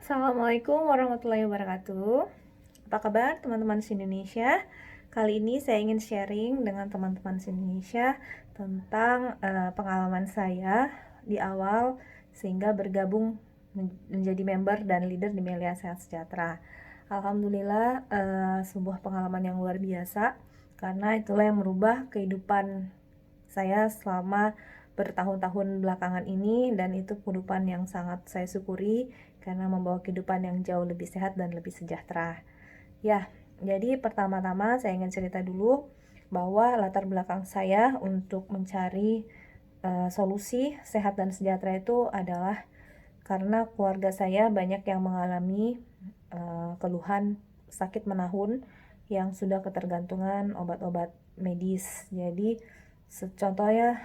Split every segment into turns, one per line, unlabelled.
Assalamualaikum warahmatullahi wabarakatuh. Apa kabar teman-teman se-Indonesia? Kali ini saya ingin sharing dengan teman-teman se-Indonesia tentang pengalaman saya di awal sehingga bergabung menjadi member dan leader di Melia Sehat Sejahtera. Alhamdulillah, sebuah pengalaman yang luar biasa karena itulah yang merubah kehidupan saya selama bertahun-tahun belakangan ini, dan itu kehidupan yang sangat saya syukuri karena membawa kehidupan yang jauh lebih sehat dan lebih sejahtera. Ya, jadi pertama-tama saya ingin cerita dulu bahwa latar belakang saya untuk mencari solusi sehat dan sejahtera itu adalah karena keluarga saya banyak yang mengalami keluhan sakit menahun yang sudah ketergantungan obat-obat medis. Jadi contohnya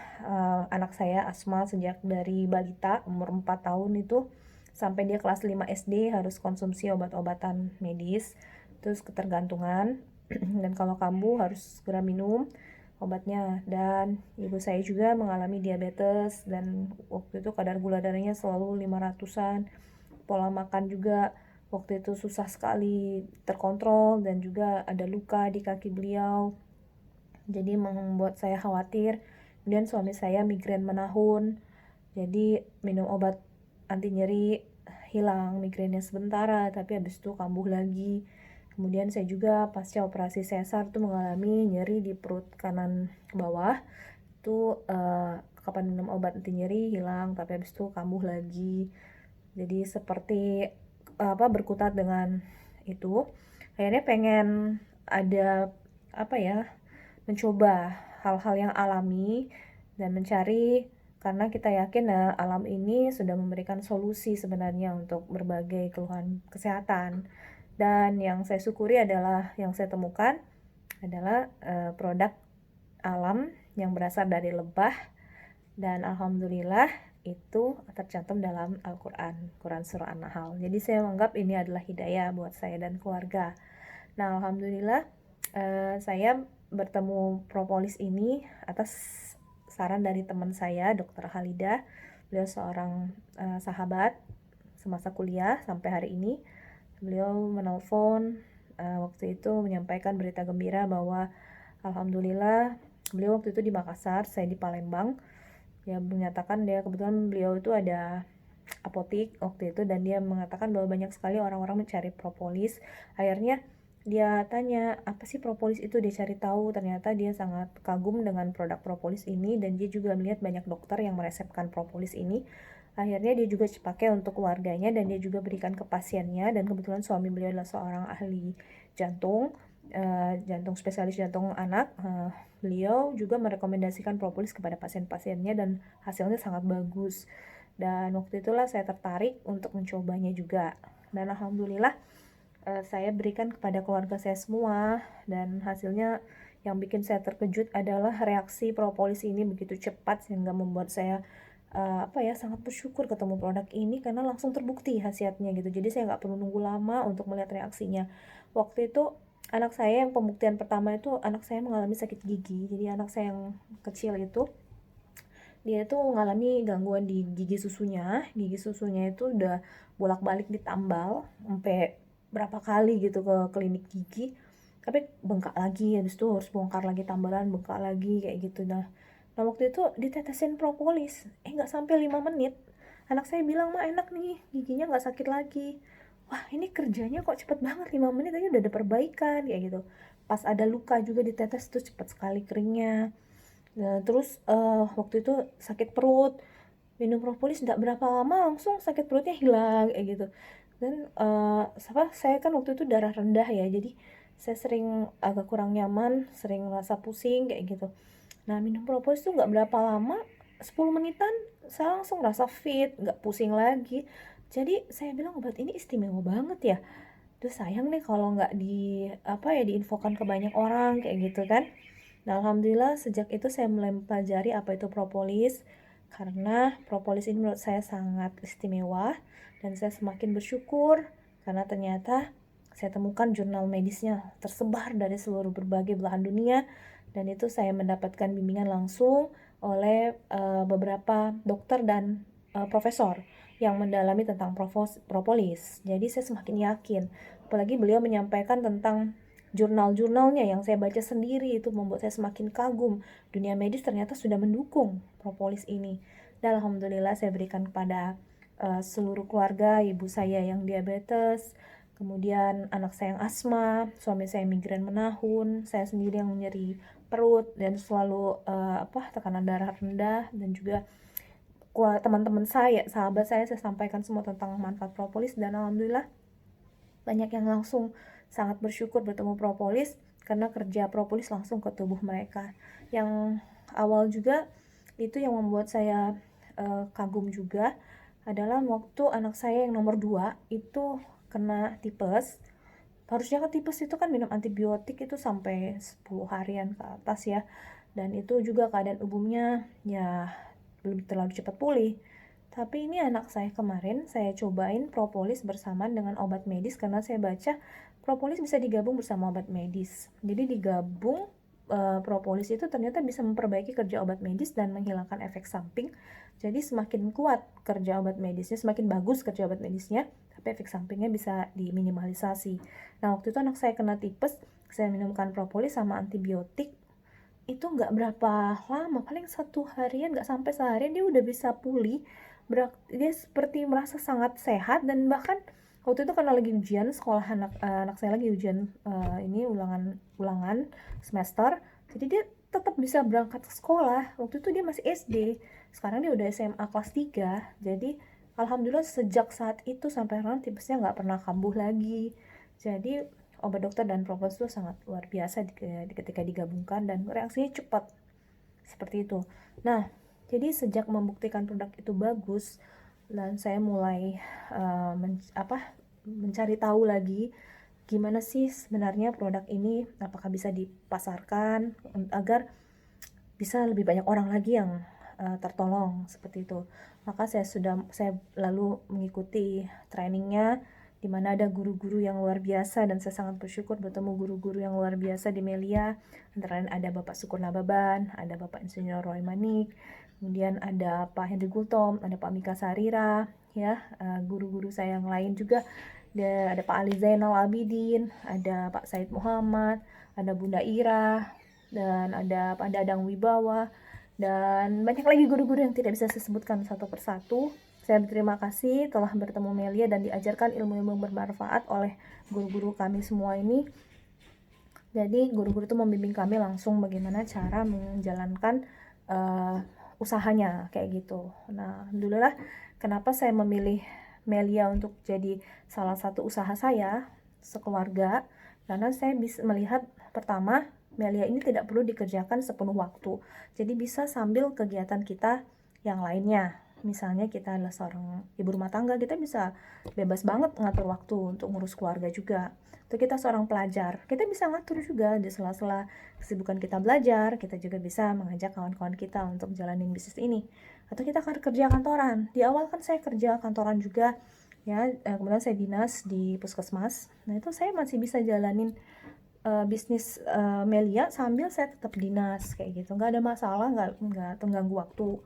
anak saya asma sejak dari balita umur 4 tahun itu sampai dia kelas 5 SD harus konsumsi obat-obatan medis, terus ketergantungan dan kalau kambuh harus segera minum obatnya. Dan ibu saya juga mengalami diabetes dan waktu itu kadar gula darahnya selalu 500-an. Pola makan juga waktu itu susah sekali terkontrol dan juga ada luka di kaki beliau, jadi membuat saya khawatir. Kemudian suami saya migrain menahun, jadi minum obat anti nyeri, hilang migrainnya sementara tapi habis itu kambuh lagi. Kemudian saya juga pasca operasi sesar tuh mengalami nyeri di perut kanan bawah. Itu kapan minum obat anti nyeri hilang tapi habis itu kambuh lagi. Jadi seperti berkutat dengan itu. Akhirnya pengen ada mencoba hal-hal yang alami dan mencari, karena kita yakin alam ini sudah memberikan solusi sebenarnya untuk berbagai keluhan kesehatan. Dan yang saya syukuri adalah yang saya temukan adalah produk alam yang berasal dari lebah, dan alhamdulillah itu tercantum dalam Al-Quran, Quran Surah An-Nahl. Jadi saya menganggap ini adalah hidayah buat saya dan keluarga. Nah, alhamdulillah saya bertemu propolis ini atas saran dari teman saya, Dr. Halidah. Beliau seorang sahabat semasa kuliah sampai hari ini. Beliau menelpon waktu itu menyampaikan berita gembira bahwa alhamdulillah, beliau waktu itu di Makassar, saya di Palembang. Ya, menyatakan kebetulan beliau itu ada apotik waktu itu, dan dia mengatakan bahwa banyak sekali orang-orang mencari propolis. Akhirnya dia tanya apa sih propolis itu, dia cari tahu, ternyata dia sangat kagum dengan produk propolis ini dan dia juga melihat banyak dokter yang meresepkan propolis ini. Akhirnya dia juga pakai untuk keluarganya dan dia juga berikan ke pasiennya. Dan kebetulan suami beliau adalah seorang ahli jantung, jantung spesialis jantung anak. Beliau juga merekomendasikan propolis kepada pasien-pasiennya dan hasilnya sangat bagus. Dan waktu itulah saya tertarik untuk mencobanya juga. Dan alhamdulillah saya berikan kepada keluarga saya semua, dan hasilnya yang bikin saya terkejut adalah reaksi propolis ini begitu cepat sehingga membuat saya sangat bersyukur ketemu produk ini karena langsung terbukti khasiatnya gitu. Jadi saya nggak perlu nunggu lama untuk melihat reaksinya. Waktu itu anak saya yang pembuktian pertama itu, anak saya mengalami sakit gigi. Jadi anak saya yang kecil itu dia tuh mengalami gangguan di gigi susunya. Gigi susunya itu udah bolak-balik ditambal sampai berapa kali gitu ke klinik gigi, tapi bengkak lagi, habis itu harus bongkar lagi tambalan, bengkak lagi kayak gitu. Nah waktu itu ditetesin propolis, nggak sampai 5 menit anak saya bilang, "Ma, enak nih, giginya nggak sakit lagi." Wah, ini kerjanya kok cepet banget, 5 menit aja udah ada perbaikan kayak gitu. Pas ada luka juga ditetes tuh cepet sekali keringnya. Nah, terus waktu itu sakit perut, minum propolis nggak berapa lama langsung sakit perutnya hilang kayak gitu. Dan saya kan waktu itu darah rendah ya, jadi saya sering agak kurang nyaman, sering rasa pusing kayak gitu. Nah, minum propolis tuh nggak berapa lama, 10 menitan saya langsung rasa fit, nggak pusing lagi. Jadi saya bilang obat ini istimewa banget ya. Terus sayang nih kalau nggak diinfokan ke banyak orang kayak gitu kan. Nah, alhamdulillah sejak itu saya mulai mempelajari apa itu propolis, karena propolis ini menurut saya sangat istimewa, dan saya semakin bersyukur karena ternyata saya temukan jurnal medisnya tersebar dari seluruh berbagai belahan dunia, dan itu saya mendapatkan bimbingan langsung oleh beberapa dokter dan profesor yang mendalami tentang propolis. Jadi saya semakin yakin. Apalagi beliau menyampaikan tentang jurnal-jurnalnya yang saya baca sendiri, itu membuat saya semakin kagum. Dunia medis ternyata sudah mendukung propolis ini. Dan alhamdulillah saya berikan kepada seluruh keluarga, ibu saya yang diabetes, kemudian anak saya yang asma, suami saya migrain menahun, saya sendiri yang nyeri perut dan selalu tekanan darah rendah, dan juga teman-teman saya, sahabat saya sampaikan semua tentang manfaat propolis, dan alhamdulillah banyak yang langsung sangat bersyukur bertemu propolis karena kerja propolis langsung ke tubuh mereka. Yang awal juga itu yang membuat saya kagum juga adalah waktu anak saya yang nomor 2 itu kena tipes. Harusnya kan tipes itu kan minum antibiotik itu sampai 10 harian ke atas ya, dan itu juga keadaan umumnya ya belum terlalu cepat pulih. Tapi ini anak saya kemarin saya cobain propolis bersamaan dengan obat medis, karena saya baca propolis bisa digabung bersama obat medis. Jadi digabung, propolis itu ternyata bisa memperbaiki kerja obat medis dan menghilangkan efek samping. Jadi semakin kuat kerja obat medisnya, semakin bagus kerja obat medisnya, tapi efek sampingnya bisa diminimalisasi. Nah, waktu itu anak saya kena tipes, saya minumkan propolis sama antibiotik, itu nggak berapa lama, paling 1 harian, nggak sampai seharian dia udah bisa pulih. Dia seperti merasa sangat sehat, dan bahkan waktu itu karena lagi ujian sekolah, anak saya lagi ujian ini ulangan semester, jadi dia tetap bisa berangkat ke sekolah. Waktu itu dia masih SD, sekarang dia udah SMA kelas 3. Jadi alhamdulillah sejak saat itu sampai sekarang tipesnya nggak pernah kambuh lagi. Jadi obat dokter dan propolis itu sangat luar biasa ketika digabungkan, dan reaksinya cepat seperti itu. Nah, jadi sejak membuktikan produk itu bagus, dan saya mulai mencari tahu lagi gimana sih sebenarnya produk ini, apakah bisa dipasarkan agar bisa lebih banyak orang lagi yang tertolong seperti itu. Maka saya lalu mengikuti trainingnya, di mana ada guru-guru yang luar biasa, dan saya sangat bersyukur bertemu guru-guru yang luar biasa di Melia. Antara lain ada Bapak Sukur Nababan, ada Bapak Insinyur Roy Manik, kemudian ada Pak Henry Gultom, ada Pak Mika Sarira, ya, guru-guru saya yang lain juga. Ada Pak Ali Zainal Abidin, ada Pak Said Muhammad, ada Bunda Ira, dan ada Pak Dadang Wibawa, dan banyak lagi guru-guru yang tidak bisa saya sebutkan satu persatu. Saya berterima kasih telah bertemu Melia dan diajarkan ilmu-ilmu bermanfaat oleh guru-guru kami semua ini. Jadi guru-guru itu membimbing kami langsung bagaimana cara menjalankan usahanya kayak gitu. Nah, alhamdulillah kenapa saya memilih Melia untuk jadi salah satu usaha saya sekeluarga, karena saya bisa melihat, pertama, Melia ini tidak perlu dikerjakan sepenuh waktu. Jadi bisa sambil kegiatan kita yang lainnya. Misalnya kita adalah seorang ibu rumah tangga, kita bisa bebas banget ngatur waktu untuk ngurus keluarga juga. Atau kita seorang pelajar, kita bisa ngatur juga di sela-sela kesibukan kita belajar, kita juga bisa mengajak kawan-kawan kita untuk jalanin bisnis ini. Atau kita akan kerja kantoran. Di awal kan saya kerja kantoran juga, ya, kemudian saya dinas di puskesmas. Nah, itu saya masih bisa jalanin bisnis Melia sambil saya tetap dinas kayak gitu, nggak ada masalah, nggak terganggu waktu.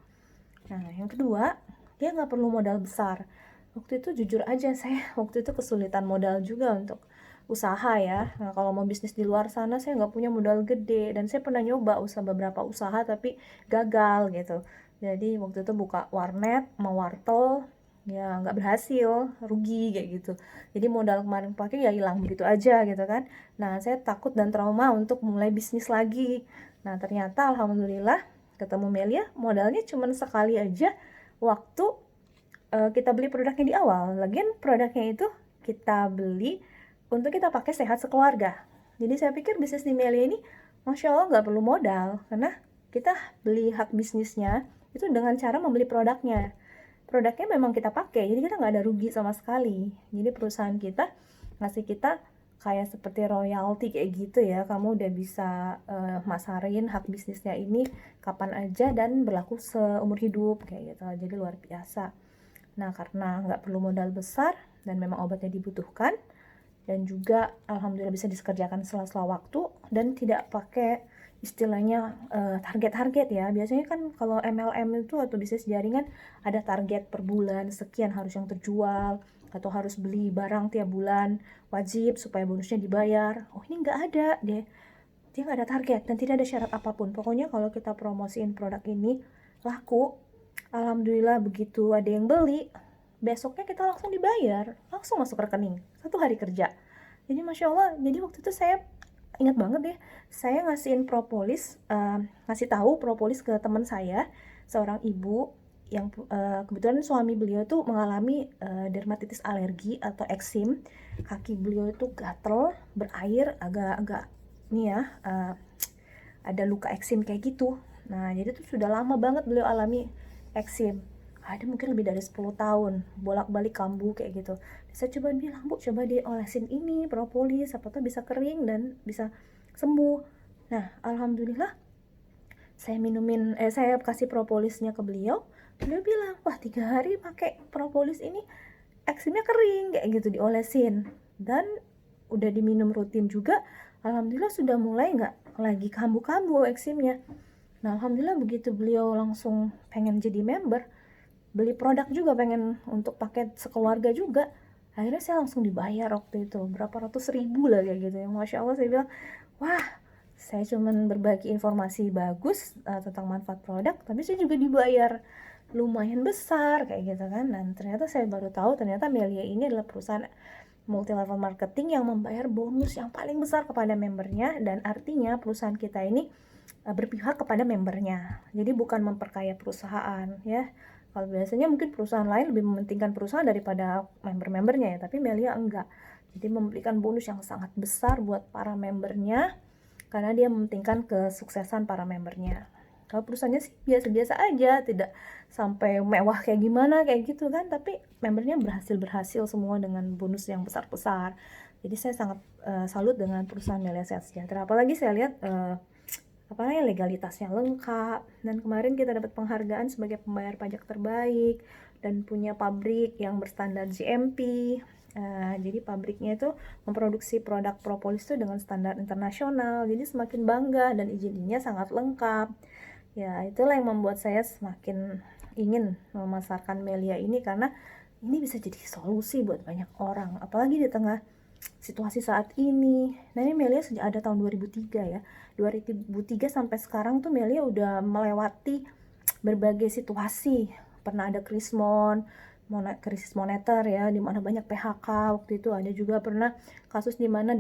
Nah, yang kedua, dia nggak perlu modal besar. Waktu itu jujur aja saya waktu itu kesulitan modal juga untuk usaha ya. Nah, kalau mau bisnis di luar sana saya nggak punya modal gede, dan saya pernah nyoba beberapa usaha tapi gagal gitu. Jadi waktu itu buka warnet mau wartel, ya nggak berhasil, rugi kayak gitu. Jadi modal kemarin pakai ya hilang begitu aja gitu kan. Nah, saya takut dan trauma untuk mulai bisnis lagi. Nah, ternyata alhamdulillah ketemu Melia, modalnya cuma sekali aja waktu kita beli produknya di awal. Lagian produknya itu kita beli untuk kita pakai sehat sekeluarga. Jadi saya pikir bisnis di Melia ini Masya Allah nggak perlu modal, karena kita beli hak bisnisnya itu dengan cara membeli produknya. Produknya memang kita pakai, jadi kita nggak ada rugi sama sekali. Jadi perusahaan kita ngasih kita kayak seperti royalti kayak gitu ya, kamu udah bisa masarin hak bisnisnya ini kapan aja dan berlaku seumur hidup kayak gitu. Jadi luar biasa. Nah, karena nggak perlu modal besar dan memang obatnya dibutuhkan, dan juga alhamdulillah bisa dikerjakan sela-sela waktu dan tidak pakai istilahnya, target-target ya. Biasanya kan kalau MLM itu atau bisnis jaringan ada target per bulan sekian harus yang terjual, atau harus beli barang tiap bulan, wajib supaya bonusnya dibayar. Oh ini nggak ada deh, dia nggak ada target dan tidak ada syarat apapun. Pokoknya kalau kita promosiin produk ini laku, alhamdulillah begitu ada yang beli, besoknya kita langsung dibayar, langsung masuk rekening, 1 hari kerja. Jadi Masya Allah, jadi waktu itu saya ingat banget deh, saya ngasih tahu propolis ke teman saya, seorang ibu yang kebetulan suami beliau tuh mengalami dermatitis alergi atau eksim. Kaki beliau itu gatel, berair, agak-agak nih ya, ada luka eksim kayak gitu. Nah jadi tuh sudah lama banget beliau alami eksim, ada mungkin lebih dari 10 tahun bolak-balik kambuh kayak gitu. Saya coba bilang, Bu, coba diolesin ini propolis, apa tuh bisa kering dan bisa sembuh. Nah alhamdulillah saya kasih propolisnya ke beliau. Beliau bilang, wah 3 hari pakai propolis ini eksimnya kering kayak gitu, diolesin dan udah diminum rutin juga. Alhamdulillah sudah mulai nggak lagi kambuh-kambuh eksimnya. Nah alhamdulillah begitu beliau langsung pengen jadi member, beli produk juga, pengen untuk paket sekeluarga juga, akhirnya saya langsung dibayar waktu itu berapa ratus ribu lah kayak gitu ya. Masya Allah, saya bilang wah, saya cuman berbagi informasi bagus tentang manfaat produk, tapi saya juga dibayar lumayan besar kayak gitu kan. Dan ternyata saya baru tahu ternyata Melia ini adalah perusahaan multi level marketing yang membayar bonus yang paling besar kepada membernya, dan artinya perusahaan kita ini berpihak kepada membernya, jadi bukan memperkaya perusahaan ya. Kalau biasanya mungkin perusahaan lain lebih mementingkan perusahaan daripada member-membernya ya, tapi Melia enggak. Jadi memberikan bonus yang sangat besar buat para membernya karena dia mementingkan kesuksesan para membernya. Kalau perusahaannya sih biasa-biasa aja, tidak sampai mewah kayak gimana kayak gitu kan, tapi membernya berhasil semua dengan bonus yang besar-besar. Jadi saya sangat salut dengan perusahaan Melia Sehat Sejahtera. Apalagi saya lihat legalitasnya lengkap, dan kemarin kita dapat penghargaan sebagai pembayar pajak terbaik dan punya pabrik yang berstandar GMP. Jadi pabriknya itu memproduksi produk propolis itu dengan standar internasional, jadi semakin bangga dan izin-izinnya sangat lengkap. Ya itulah yang membuat saya semakin ingin memasarkan Melia ini, karena ini bisa jadi solusi buat banyak orang, apalagi di tengah situasi saat ini. Nah ini Melia sejak ada tahun 2003 ya, 2003 sampai sekarang tuh Melia udah melewati berbagai situasi. Pernah ada krisis moneter ya, di mana banyak PHK waktu itu. Ada juga pernah kasus di mana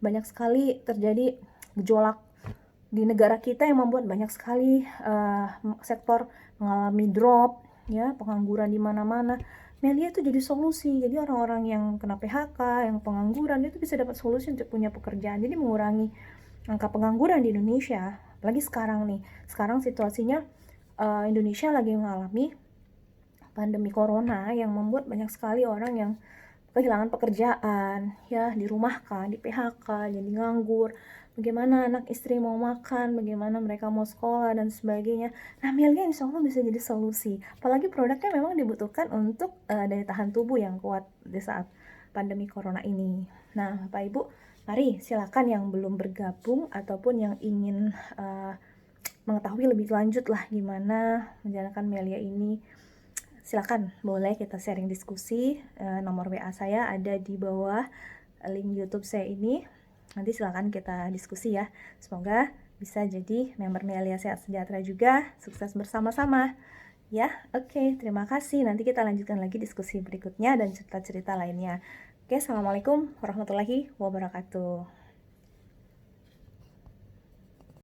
banyak sekali terjadi gejolak di negara kita yang membuat banyak sekali sektor mengalami drop ya, pengangguran di mana-mana. Melia itu jadi solusi, jadi orang-orang yang kena PHK, yang pengangguran itu bisa dapat solusi untuk punya pekerjaan, jadi mengurangi angka pengangguran di Indonesia. Apalagi sekarang situasinya Indonesia lagi mengalami pandemi corona yang membuat banyak sekali orang yang kehilangan pekerjaan ya, dirumahkan, di PHK, jadi nganggur. Bagaimana anak istri mau makan, bagaimana mereka mau sekolah dan sebagainya. Nah Melia insya Allah bisa jadi solusi, apalagi produknya memang dibutuhkan untuk daya tahan tubuh yang kuat di saat pandemi corona ini. Nah Bapak Ibu, mari silakan yang belum bergabung ataupun yang ingin mengetahui lebih lanjut lah gimana menjalankan Melia ini, silakan boleh kita sharing diskusi. Nomor WA saya ada di bawah link YouTube saya ini. Nanti silakan kita diskusi ya. Semoga bisa jadi member Melia Sehat Sejahtera juga, sukses bersama-sama. Ya, oke, terima kasih. Nanti kita lanjutkan lagi diskusi berikutnya dan cerita-cerita lainnya. Oke, assalamualaikum warahmatullahi wabarakatuh.